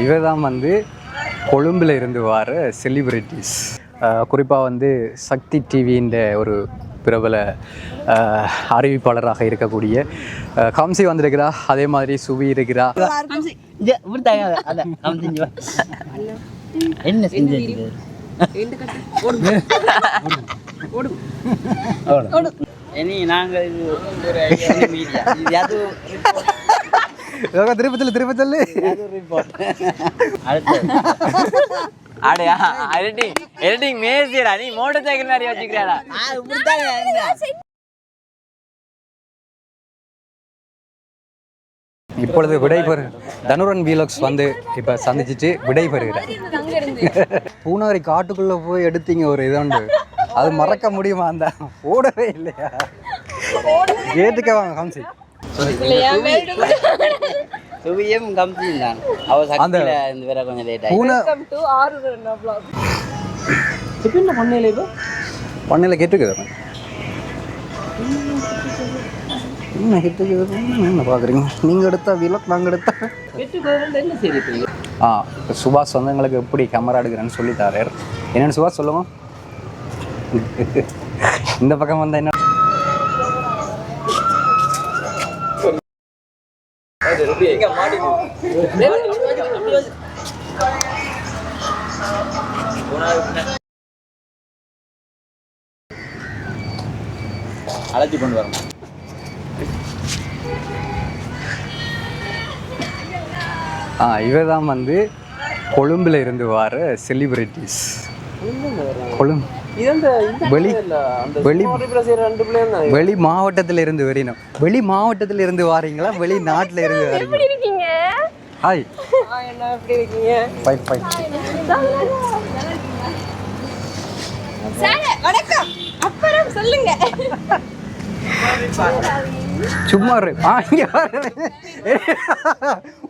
இவர் தான் வந்து கொழும்பில் இருந்து வர செலிபிரிட்டிஸ். குறிப்பாக வந்து சக்தி டிவின்ற ஒரு பிரபல அறிவிப்பாளராக இருக்கக்கூடிய கம்சி வந்திருக்கிறா. அதே மாதிரி சுவி இருக்கிறா. என்ன செஞ்சு நாங்கள் திருப்பத்தில் எடிட்டிங் மேசியடா நீ மோட்டார் சைக்கிள் மாதிரி வச்சுக்கிறாடா. இப்பொழுது விடைபெறு தனுரன் வீலாக்ஸ் வந்து இப்போ சந்திச்சுட்டு விடைபெறுகிறார். பூனாரி காட்டுக்குள்ளே போய் எடுத்தீங்க ஒரு இதோண்டு, அது மறக்க முடியுமா? அந்த ஓடவே இல்லையா? கேட்டுக்க வாங்க கம்சி. சுவியும் கம்சியும் தான். அவ சக்தியில இந்த வேற கொஞ்சம் லேட் ஆயிடுச்சு. வெல்கம் டு ஆருரண்ணா vlog. என்ன பண்ணல இப்போ? பண்ணல கேட்டுக்குது. என்ன கேட்டுக்குது? என்ன பார்க்குறீங்க? நீங்கள் எடுத்தா வீலாக், நாங்கள் எடுத்தா கேட்டுக்குது. என்ன சரி இப்போ சுபாஷ் வந்து எங்களுக்கு எப்படி கேமரா எடுக்கிறேன்னு சொல்லி தரார். என்னென்னு சுபாஷ் சொல்லுவோம். இந்த பக்கம் வந்தால் என்ன அழைச்சி கொண்டு வரணும். இவர் தான் வந்து கொழும்பில் இருந்து வர செலிபிரிட்டிஸ். வெளி மாவட்டத்தில் இருந்து வரணும். வெளி மாவட்டத்தில் இருந்து வாரீங்களா, வெளி நாட்டில் இருந்து வரீங்களா? ஹாய், எப்படி இருக்கீங்க? Fine fine. வணக்கம். அப்புறம் சொல்லுங்க. சும்மா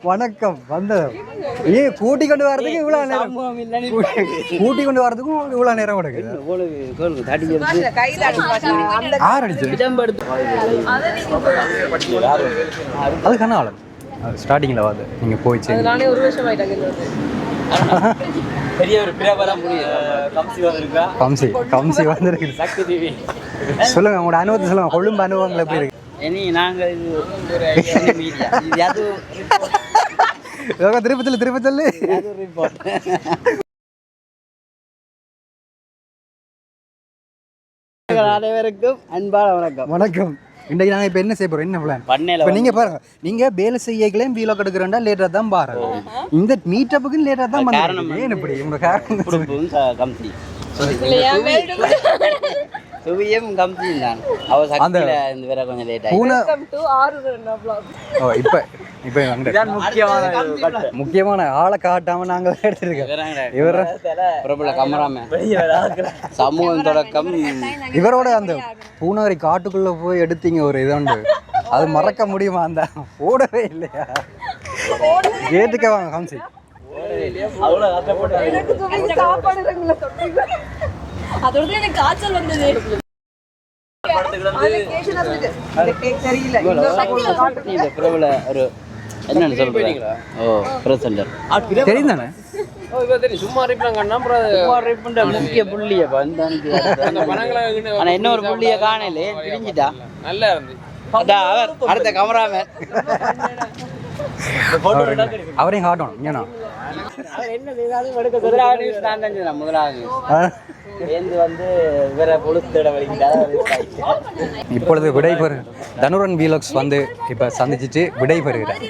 வணக்கம். வந்த கூட்டி கொண்டு வரதுக்கு இவ்வளோ நேரம், கூட்டி கொண்டு வரதுக்கும் இவ்வளோ நேரம் கொடுக்குது. அது கண்ணாலம் ஸ்டார்டிங்கில் வாது நீங்கள் போயிடுச்சு. நானே ஒரு வருஷம் ஆயிட்டாங்க. பெரிய ஒரு பிரபலம் கம்சி கம்சி வந்திருக்கு. சக்தி டிவி சொல்லுங்க, உங்களோட அனுபவத்தை சொல்லுங்க. கொழும்பு அனுபவங்கள் எப்படி இருக்கு? நாங்கள் திருப்பத்தில் அனைவருக்கும் அன்பான வணக்கம். வணக்கம். இன்றைக்கு நாங்கள் இப்போ என்ன செய்ய போகிறோம், என்ன பிளான்? இப்போ நீங்கள் பாருங்க, நீங்கள் வேலை செய்யக்கலையும் வீலாக் எடுக்கிறேன்டா லேட்டாக தான் பாருங்க. இந்த மீட்டப்புக்கு லேட்டாக தான் பண்ணுறோம். ஏன் இப்படி உங்கள் காரணம்? கம்சி சுவியும் கம்சியும் தான். அவ சக்தியில இந்த வேற கொஞ்சம் லேட் ஆயிடுச்சு. வெல்கம் டு ஆருரண்ணா vlog. இப்போ முக்கியமான ஆளை காட்டாம நாங்கள் எடுத்துருக்கோம். இவர் பிரபல கமராமேன், சமூகம் தொடக்கம். இவரோட அந்த பூனாரி காட்டுக்குள்ள போய் எடுத்தீங்க ஒரு இதோண்டு, அது மறக்க முடியுமா? அந்த ஓடவே இல்லையா? கேட்டுக்க வாங்க கம்சி. அதோட எனக்கு காய்ச்சல் வந்தது. பிரபல ஒரு என்னன்னு சொல்றீங்க? ஓ பிரசண்டர் தெரியும் தானே? முக்கிய புள்ளிய ஆனா இன்னொரு புள்ளிய காணலே பிரிஞ்சிட்டா. நல்லா இருந்து அடுத்த கமராமேன் அவரையும் காட்டணும். ஏன்னா இப்பொழுது விடைபெறு தனுரன் வீலாக்ஸ் வந்து இப்போ சந்திச்சுட்டு விடைபெறுகிறார்.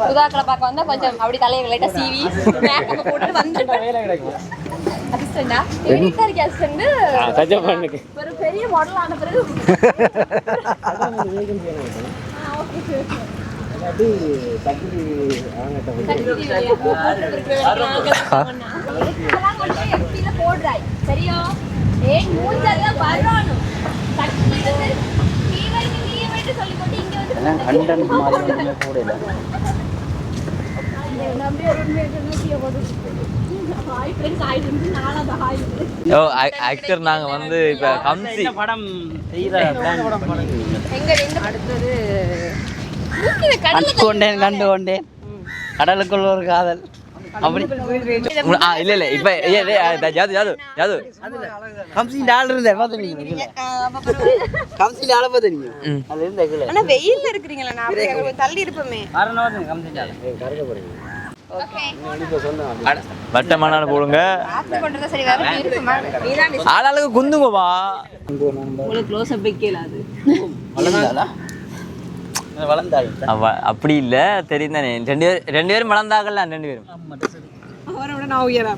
புதாக்களை பார்க்க வந்தா கொஞ்சம் அப்படி தலையை லைட்டா சீவி மேக்கப் போட்டு வந்துட்டேன். அசிஸ்டண்டா எடிட்டர் அசிஸ்டண்ட் ஒரு பெரிய மாடல் ஆன பிறகு ஆக்டர் நாங்க வந்து இப்ப கம்சி படம் செய்யற பிளான் அடுத்தது கண்டு கொண்டேன் கடலுக்குள்ள ஒரு காதல் அப்படி இல்ல இப்ப ஜாது கம்சின் ஆள் இருந்தே பாத்தீங்க கம்சின் ஆள பாத்தீங்க அது இருந்த ஆனா வெயில்ல இருக்கீங்களா நான் தள்ளி இருப்பமே வரணும் கம்சின் ஆள கரெக்டா போறீங்க ஓகே வட்டமான போடுங்க ஆத்து பண்றது சரி வேற இருக்குமா நீதான் ஆளாளுக்கு குந்துங்கப்பா உங்களுக்கு க்ளோஸ் அப் வைக்கலாது வளர்ந்தாள் அப்படி இல்ல தெரியும் தானே ரெண்டு பேரும் வளர்ந்தாங்கல்ல ரெண்டு பேரும் அவரை விட நான் உயரா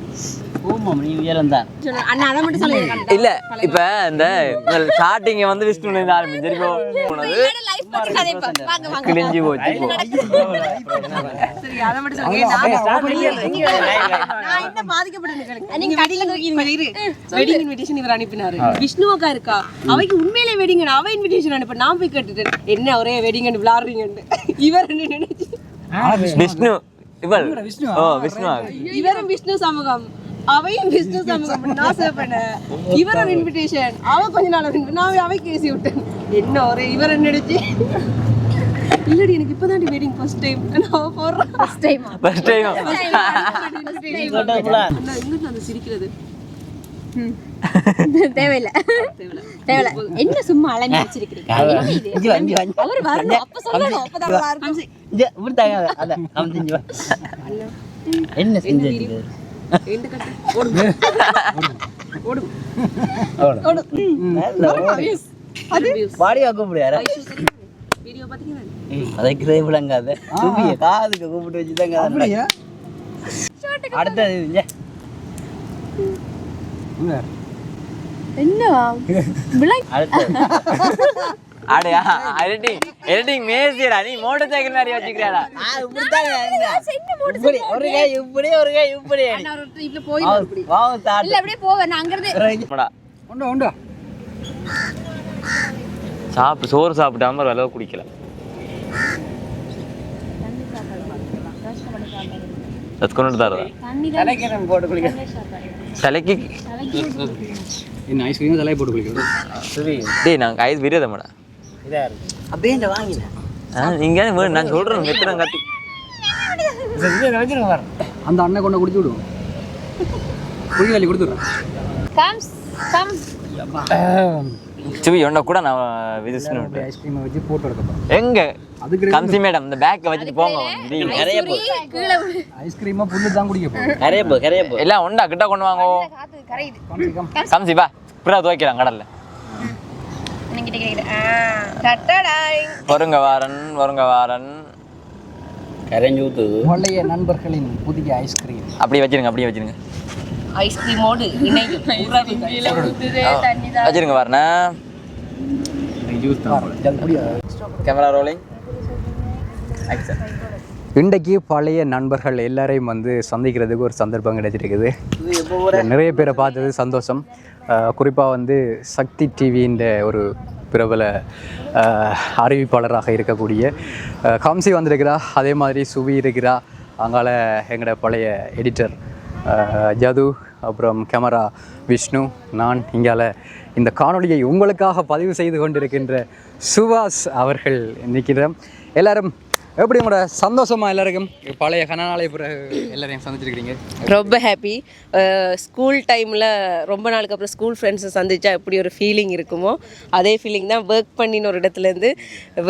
ஓமா நீ உயரம் தான் அண்ணா அதை மட்டும் சொல்லுங்க இல்ல இப்ப இந்த ஸ்டார்டிங் வந்து விஷ்ணு ஆரம்பிச்சிருக்கோம் லைஃப் பத்தி கதைப்பா வாங்க வாங்க கிழிஞ்சு போச்சு சரி அதை மட்டும் சொல்லுங்க நான் என்ன பாதிக்கப்பட்டேன்னு நீங்க கடையில நோக்கிங்க இரு வெட்டிங் இன்விடேஷன் இவர் அனுப்பினாரு விஷ்ணுவக்கா இருக்கா அவைக்கு உண்மையிலே வெட்டிங் அவ இன்விடேஷன் அனுப்ப நான் போய் கேட்டுட்டேன் என்ன ஒரே வெட்டிங் அனுப்பி விளாடுறீங்கன்னு இவர் என்ன நினைச்சு விஷ்ணு இவள் ஓ விஷ்ணு இவரும் விஷ்ணு சமூகம் அவையும் விஷ்ணு சமூகம் நான் சேவ் பண்ணேன் இவர் ஒரு இன்விடேஷன் அவ கொஞ்ச நாள் நான் அவைக்கு ஏசி விட்டேன் என்ன ஒரே இவர் என்ன நினைச்சு இல்லடி எனக்கு இப்பதான் வெட்டிங் ஃபர்ஸ்ட் டைம் நான் போறேன் ஃபர்ஸ்ட் டைம் எங்க அந்த சிரிக்கிறது தேவையில்லை என்ன சும்மா அலம்பி வச்சிருக்கீங்க அவர் வரணும் அப்ப சொல்லணும் அப்பதான் நல்லா இருக்கும் என்ன செஞ்சீங்க பாடியா கூப்பிடுறாரு வீடியோ பாத்தீங்களா அதை கிரே விளங்காத சுபிய காதுக்கு கூப்பிட்டு வச்சுதாங்க அடுத்தது என்னவா அடையா எடிட்டிங் மேசியடா நீ மோட்டர் சைக்கிள் மாதிரி வச்சுக்கிறாடா இப்படி ஒரு கை இப்படி ஒரு கை இப்படி இப்படி போயிடும் இப்படி இல்ல அப்படியே போவேன் நான் அங்க இருந்து சோறு சாப்பிட்டாம ஒரு அளவு குடிக்கல கொண்டு தரதா தலைக்கு இந்த ஐஸ்கிரீம் தலையை போட்டு குளிக்கிறது டேய் நாங்கள் ஐஸ் விரியதமாடா அப்படியே இந்த வாங்கினேன் நீங்க நான் சொல்றேன் மெத்தனை கத்தி அந்த அண்ணன் கொண்டு குடிச்சு விடுவோம் குடிக்காலி கொடுத்துடுறேன் சுவி ஒன்ன கூட நான் விதிச்சுன்னு ஐஸ்கிரீமை வச்சு போட்டோ எடுக்கப்போம் எங்க அதுக்கு கம்சி மேடம் இந்த பேக்கை வச்சுட்டு போங்க நிறைய போ ஐஸ்கிரீமா புல்லு தான் குடிக்க போறோம் நிறைய போ எல்லாம் ஒண்டா கிட்ட கொண்டு வாங்க கம்சி பா இப்படிதான் துவைக்கலாம் கடல்ல வருங்க வாரன் கரைஞ்சு ஊத்து பழைய நண்பர்களின் புதிய ஐஸ்கிரீம் அப்படியே வச்சிருங்க ஐஸ்கிரீமோடு வச்சிருங்க வாரணா கேமரா ரோலிங் இன்றைக்கு பழைய நண்பர்கள் எல்லாரையும் வந்து சந்திக்கிறதுக்கு ஒரு சந்தர்ப்பம் கிடைச்சிருக்குது. நிறைய பேரை பார்த்தது சந்தோஷம். குறிப்பாக வந்து சக்தி டிவின்ற ஒரு பிரபல அறிவிப்பாளராக இருக்கக்கூடிய கம்சி வந்திருக்கிறா, அதே மாதிரி சுவி இருக்கிறா, அங்கால எங்களோட பழைய எடிட்டர் ஜது, அப்புறம் கேமரா விஷ்ணு, நான் இங்கால இந்த காணொலியை உங்களுக்காக பதிவு செய்து கொண்டிருக்கின்ற சுபாஷ் அவர்கள் நிற்கிறோம். எல்லாரும் எப்படி உங்களோட சந்தோஷமா? எல்லாருக்கும் பழைய கனநாளை எல்லாரையும் சந்திச்சிருக்கிறீங்க. ரொம்ப ஹாப்பி. ஸ்கூல் டைமில் ரொம்ப நாளுக்கு அப்புறம் ஸ்கூல் ஃப்ரெண்ட்ஸை சந்திச்சா எப்படி ஒரு ஃபீலிங் இருக்குமோ அதே ஃபீலிங் தான் ஒர்க் பண்ணின்னு ஒரு இடத்துலேருந்து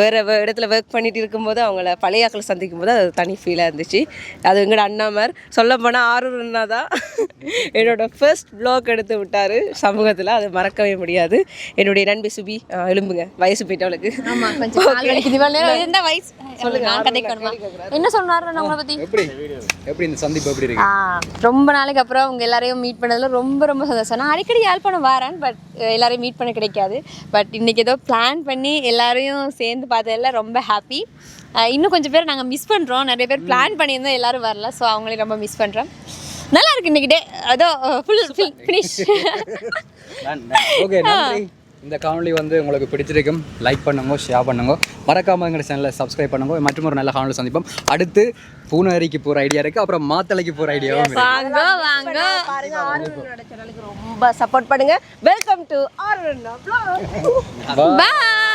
வேறு இடத்துல ஒர்க் பண்ணிட்டு இருக்கும்போது அவங்கள பழைய ஆக்களை சந்திக்கும் போது அது தனி ஃபீலாக இருந்துச்சு. அது எங்களோட அண்ணாமார் சொல்ல போனால் ஆரூர் அண்ணா தான் என்னோடய ஃபர்ஸ்ட் வ்ளாக் எடுத்து விட்டார் சமூகத்தில். அது மறக்கவே முடியாது. என்னுடைய நண்பி சுபி, எழும்புங்க, வயசு போயிட்டவளுக்கு. வயசு சொல்லுங்க. என்ன சொன்னாரு நம்மளை பத்தி? எப்படி இந்த சந்திப்பு எப்படி இருக்கு? ரொம்ப நாளைக்கு அப்புறம் அவங்க எல்லாரையும் மீட் பண்ணதுல ரொம்ப ரொம்ப சந்தோஷம். நான் அடிக்கடி யாழ்ப்பாணம் வரேன், பட் எல்லாரையும் மீட் பண்ண கிடைக்காது. பட் இன்னைக்கு ஏதோ பிளான் பண்ணி எல்லாரையும் சேர்ந்து பார்த்ததில் ரொம்ப ஹாப்பி. இன்னும் கொஞ்சம் பேர் நாங்கள் மிஸ் பண்ணுறோம். நிறைய பேர் பிளான் பண்ணியிருந்தோம், எல்லாரும் வரல. ஸோ அவங்களையும் ரொம்ப மிஸ் பண்ணுறோம். நல்லா இருக்கு இன்னைக்கு டே. அதோ ஃபுல் ஃபினிஷ். ஓகே, நன்றி. இந்த காணொலி வந்து உங்களுக்கு பிடிச்சிருக்கும். லைக் பண்ணுங்க, ஷேர் பண்ணுங்க, மறக்காம எங்கள் சேனலை சப்ஸ்கிரைப் பண்ணுங்க. மற்றும் ஒரு நல்ல காணொலி சந்திப்போம். அடுத்து பூனேரிக்கு போகிற ஐடியா இருக்குது, அப்புறம் மாத்தளைக்கு போகிற ஐடியாவும் வாங்க ரொம்ப சப்போர்ட் பண்ணுங்க. Welcome to Arur Anna. Bye.